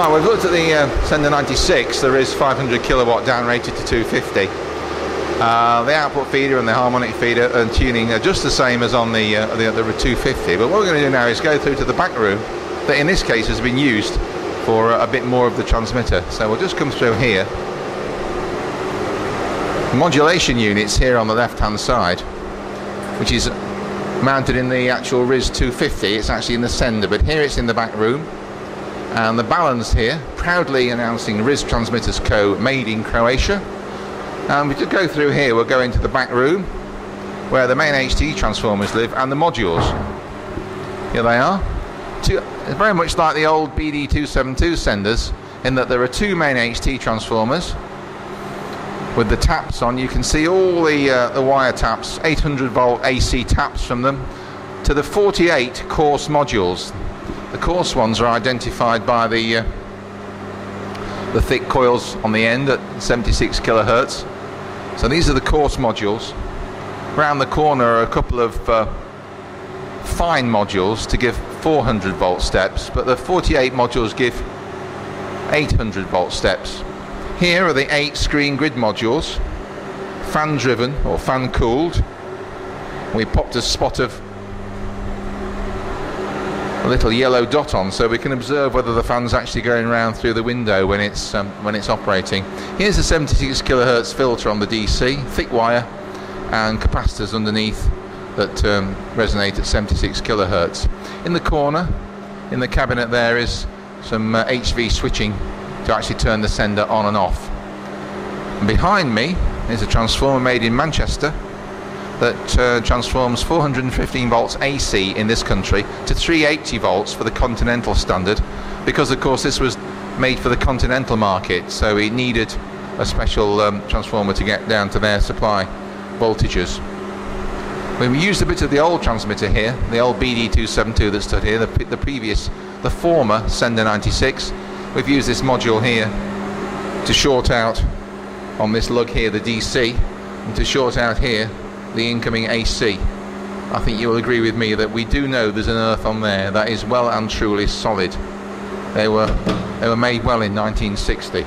Right, we've looked at the Sender 96. There is 500 kilowatt down rated to 250. The output feeder and the harmonic feeder and tuning are just the same as on the 250. But what we're going to do now is go through to the back room that in this case has been used for a bit more of the transmitter. So we'll just come through here. Modulation units here on the left hand side, which is mounted in the actual RIS 250. It's actually in the sender, but here it's in the back room. And the balance here, proudly announcing RIS Transmitters Co. made in Croatia. And we could go through here, we'll go into the back room where the main HT transformers live and the modules. Here they are. Very much like the old BD272 senders in that there are two main HT transformers with the taps on. You can see all the wire taps, 800 volt AC taps from them to the 48 coarse modules. The coarse ones are identified by the thick coils on the end at 76 kilohertz. So these are the coarse modules. Round the corner are a couple of fine modules to give 400 volt steps, but the 48 modules give 800 volt steps. Here are the 8 screen grid modules, fan driven or fan cooled. We popped a spot of a little yellow dot on so we can observe whether the fan's actually going around through the window when it's operating. Here's a 76 kilohertz filter on the DC, thick wire and capacitors underneath that resonate at 76 kilohertz. In the corner, in the cabinet, there is some HV switching to actually turn the sender on and off. And behind me is a transformer made in Manchester that transforms 415 volts AC in this country to 380 volts for the continental standard, because of course this was made for the continental market, so it needed a special transformer to get down to their supply voltages. We've used a bit of the old transmitter here, the old BD272 that stood here, the former Sender 96. We've used this module here to short out on this lug here the DC, and to short out here the incoming AC. I think you'll agree with me that we do know there's an earth on there that is well and truly solid. They were made well in 1960.